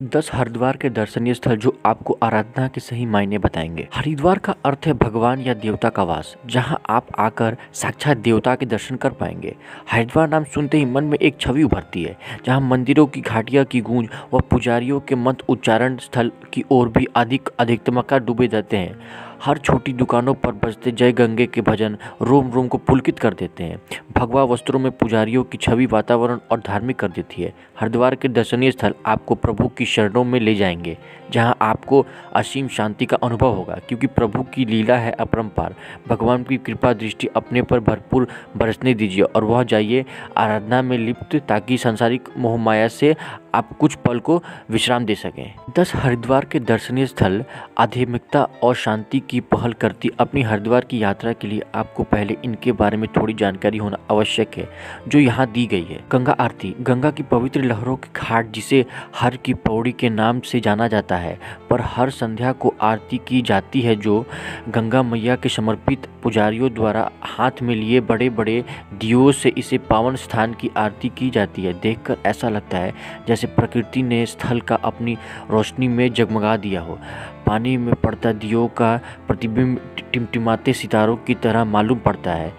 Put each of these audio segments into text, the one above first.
10 हरिद्वार के दर्शनीय स्थल जो आपको आराधना के सही मायने बताएंगे। हरिद्वार का अर्थ है भगवान या देवता का वास, जहां आप आकर साक्षात देवता के दर्शन कर पाएंगे। हरिद्वार नाम सुनते ही मन में एक छवि उभरती है, जहां मंदिरों की घाटियां की गूंज व पुजारियों के मंत्र उच्चारण स्थल की ओर भी अधिकतमका डूबे रहते हैं। हर छोटी दुकानों पर बजते जय गंगे के भजन रोम रोम को पुलकित कर देते हैं। भगवा वस्त्रों में पुजारियों की छवि वातावरण और धार्मिक कर देती है। हरिद्वार के दर्शनीय स्थल आपको प्रभु की शरणों में ले जाएंगे, जहां आपको असीम शांति का अनुभव होगा, क्योंकि प्रभु की लीला है अपरंपार। भगवान की कृपा दृष्टि अपने पर भरपूर बरसने दीजिए और वह जाइए आराधना में लिप्त, ताकि सांसारिक मोहमाया से आप कुछ पल को विश्राम दे सकें। 10 हरिद्वार के दर्शनीय स्थल आध्यात्मिकता और शांति की पहल करती अपनी हरिद्वार की यात्रा के लिए आपको पहले इनके बारे में थोड़ी जानकारी होना आवश्यक है, जो यहाँ दी गई है। गंगा आरती। गंगा की पवित्र लहरों के घाट, जिसे हर की पौड़ी के नाम से जाना जाता है, पर हर संध्या को आरती की जाती है, जो गंगा मैया के समर्पित पुजारियों द्वारा हाथ में लिए बड़े बड़े दियों से इसे पावन स्थान की आरती की जाती है। देखकर ऐसा लगता है जैसे प्रकृति ने स्थल का अपनी रोशनी में जगमगा दिया हो। पानी में पड़ता दियों का प्रतिबिंब टिमटिमाते सितारों की तरह मालूम पड़ता है।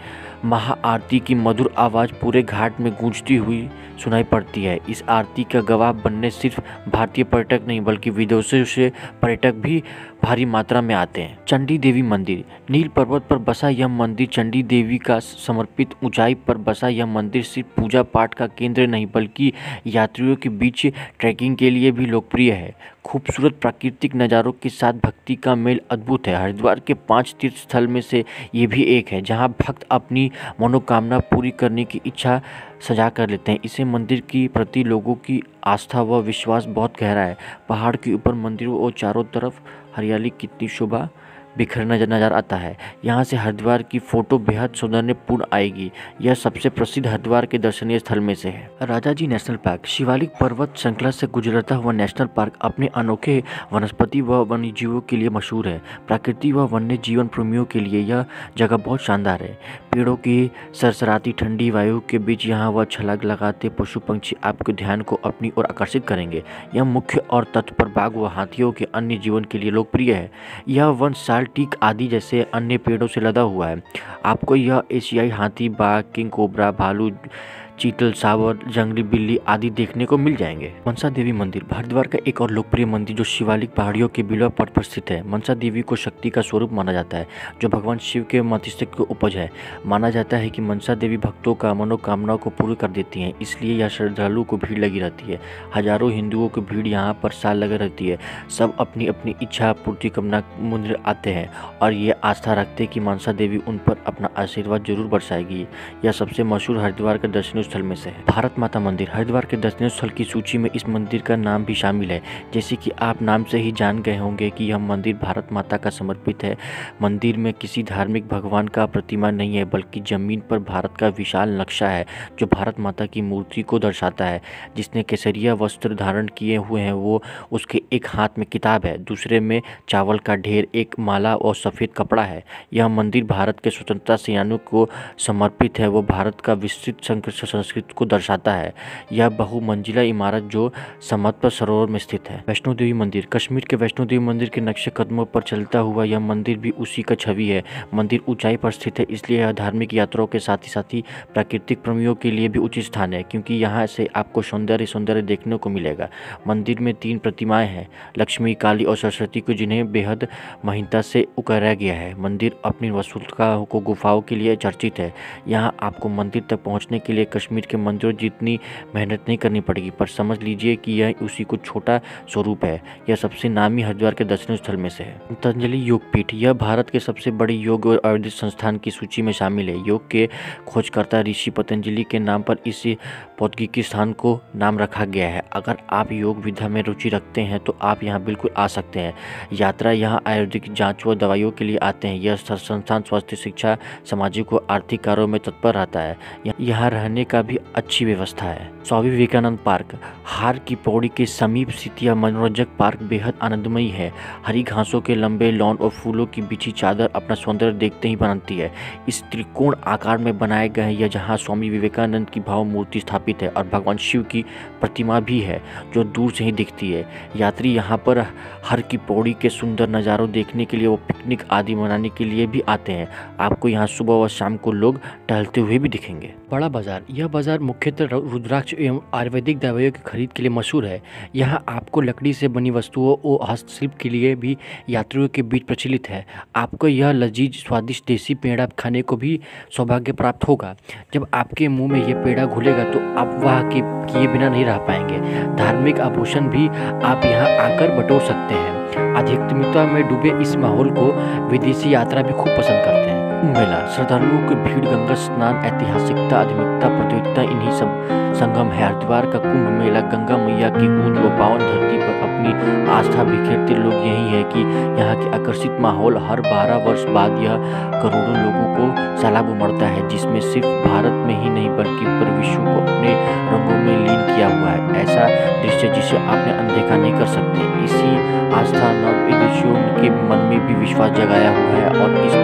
महाआरती की मधुर आवाज़ पूरे घाट में गूंजती हुई सुनाई पड़ती है। इस आरती का गवाह बनने सिर्फ भारतीय पर्यटक नहीं, बल्कि विदेशों से पर्यटक भी भारी मात्रा में आते हैं। चंडी देवी मंदिर। नील पर्वत पर बसा यह मंदिर चंडी देवी का समर्पित ऊंचाई पर बसा यह मंदिर सिर्फ पूजा पाठ का केंद्र नहीं, बल्कि यात्रियों के बीच ट्रैकिंग के लिए भी लोकप्रिय है। खूबसूरत प्राकृतिक नज़ारों के साथ भक्ति का मेल अद्भुत है। हरिद्वार के 5 तीर्थ स्थल में से ये भी एक है, जहाँ भक्त अपनी मनोकामना पूरी करने की इच्छा सजा कर लेते हैं। इसे मंदिर की प्रति लोगों की आस्था व विश्वास बहुत गहरा है। पहाड़ के ऊपर मंदिरों और चारों तरफ हरियाली कितनी शोभा बिखर नजर आता है। यहाँ से हरिद्वार की फोटो बेहद सौंदर्यपूर्ण आएगी। यह सबसे प्रसिद्ध हरिद्वार के दर्शनीय स्थल में से है। Rajaji national park. शिवालिक पर्वत श्रृंखला से गुजरता हुआ नेशनल पार्क अपने अनोखे वनस्पति व वन्यजीवों के लिए मशहूर है। प्रकृति व वन्य जीवन प्रेमियों के लिए यह जगह बहुत शानदार है। पेड़ों की सरसराती ठंडी वायु के बीच यहाँ वह छलांग लगाते पशु पक्षी आपके ध्यान को अपनी ओर आकर्षित करेंगे। यह मुख्य और तट पर बाघ व हाथियों के अन्य जीवन के लिए लोकप्रिय है। यह वन साल टीक आदि जैसे अन्य पेड़ों से लदा हुआ है। आपको यह एशियाई हाथी, बाघ, किंग कोबरा, भालू, चीतल, सावर, जंगली बिल्ली आदि देखने को मिल जाएंगे। मनसा देवी मंदिर। हरिद्वार का एक और लोकप्रिय मंदिर जो शिवालिक पहाड़ियों के बिलवा पट पर स्थित है। मनसा देवी को शक्ति का स्वरूप माना जाता है, जो भगवान शिव के मस्तिष्क की उपज है। माना जाता है कि मनसा देवी भक्तों का मनोकामनाओं को पूरी कर देती हैं, इसलिए यह श्रद्धालुओं को भीड़ लगी रहती है। हजारों हिंदुओं की भीड़ यहाँ पर साल लगी रहती है। सब अपनी अपनी इच्छा पूर्ति कामना मंदिर आते हैं और ये आस्था रखते हैं कि मनसा देवी उन पर अपना आशीर्वाद जरूर बरसाएगी। यह सबसे मशहूर हरिद्वार का दर्शनीय स्थल में से है। भारत माता मंदिर। हरिद्वार के दर्शनीय स्थल की सूची में इस मंदिर का नाम भी शामिल है। जैसे कि आप नाम से ही जान गए होंगे कि यह मंदिर भारत माता का समर्पित है। मंदिर में किसी धार्मिक भगवान का प्रतिमा नहीं है, बल्कि जमीन पर भारत का विशाल नक्शा है, जो भारत माता की मूर्ति को दर्शाता है। जिसने केसरिया वस्त्र धारण किए हुए हैं, वो उसके एक हाथ में किताब है, दूसरे में चावल का ढेर, एक माला और सफ़ेद कपड़ा है। यह मंदिर भारत के स्वतंत्रता सेनानियों को समर्पित है। वो भारत का विस्तृत संस्कृति को दर्शाता है। यह बहुमंजिला इमारत जो समतल सरोवर में स्थित है। वैष्णो देवी मंदिर। कश्मीर के वैष्णो देवी मंदिर के नक्शे कदमों पर चलता हुआ यह मंदिर भी उसी का छवि है। मंदिर ऊंचाई पर स्थित है, इसलिए यह धार्मिक यात्राओं के साथ ही प्राकृतिक प्रेमियों के लिए भी उचित स्थान है, क्योंकि यहाँ से आपको सौंदर्य देखने को मिलेगा। मंदिर में 3 प्रतिमाएं हैं, लक्ष्मी, काली और सरस्वती को, जिन्हें बेहद महत्ता से उकेरा गया है। मंदिर अपनी वस्तुतः को गुफाओं के लिए चर्चित है। यहाँ आपको मंदिर तक पहुँचने के लिए कश्मीर के मंदिरों जितनी मेहनत नहीं करनी पड़ेगी, पर समझ लीजिए कि यह उसी को छोटा स्वरूप है। यह सबसे नामी हरिद्वार के दर्शनीय स्थल में से है। पतंजलि योगपीठ। यह भारत के सबसे बड़े योग और आयुर्वेदिक संस्थान की सूची में शामिल है। योग के खोजकर्ता ऋषि पतंजलि के नाम पर इस प्रौद्योगिकी स्थान को नाम रखा गया है। अगर आप योग विधा में रुचि रखते हैं तो आप यहाँ बिल्कुल आ सकते हैं। यात्रा यहाँ आयुर्वेदिक जाँच व दवाइयों के लिए आते हैं। यह संस्थान स्वास्थ्य, शिक्षा, सामाजिक व आर्थिक कार्यों में तत्पर रहता है। यहाँ रहने का भी अच्छी व्यवस्था है। स्वामी विवेकानंद पार्क हार की पौड़ी के समीप स्थित यह मनोरंजक पार्क बेहद आनंदमयी है। हरी घासों के लंबे लॉन और फूलों की बिछी चादर अपना सौंदर्य देखते ही बनाती है। इस त्रिकोण आकार में बनाए गए यह जहाँ स्वामी विवेकानंद की भाव मूर्ति स्थापित है और भगवान शिव की प्रतिमा भी है जो दूर से ही दिखती है। यात्री यहाँ पर हर की पौड़ी के सुंदर नज़ारों देखने के लिए वो पिकनिक आदि मनाने के लिए भी आते हैं। आपको यहाँ सुबह व शाम को लोग टहलते हुए भी दिखेंगे। बड़ा बाजार, यह बाजार मुख्यतः रुद्राक्ष एवं आयुर्वेदिक दवाइयों की खरीद के लिए मशहूर है। यहाँ आपको लकड़ी से बनी वस्तुओं और हस्तशिल्प के लिए भी यात्रियों के बीच प्रचलित है। आपको यह लजीज स्वादिष्ट देसी पेड़ा खाने को भी सौभाग्य प्राप्त होगा। जब आपके मुंह में यह पेड़ा घुलेगा तो आप वह किए बिना नहीं रह पाएंगे। धार्मिक आभूषण भी आप यहाँ आकर बटोर सकते हैं। आध्यात्मिकता में डूबे इस माहौल को विदेशी यात्रा भी खूब पसंद करते हैं। कुंभ मेला, श्रद्धालुओं की भीड़, गंगा स्नान, ऐतिहासिकता, आध्यात्मिकता, प्रतियोगिता इन्हीं सब संगम है। हरिद्वार का कुंभ मेला गंगा मैया की गूंज व पावन धरती पर अपनी आस्था बिखेरते लोग यही है कि यहाँ के आकर्षित माहौल हर 12 वर्ष बाद यह करोड़ों लोगों को सैलाब उमड़ता है, जिसमें सिर्फ भारत में ही नहीं बल्कि पूरे विश्व को अपने रंगों में लीन किया हुआ है। ऐसा दृश्य जिसे आपने अनदेखा नहीं कर सकते। इसी आस्था नव विदेशियों के मन में भी विश्वास जगाया हुआ है और इस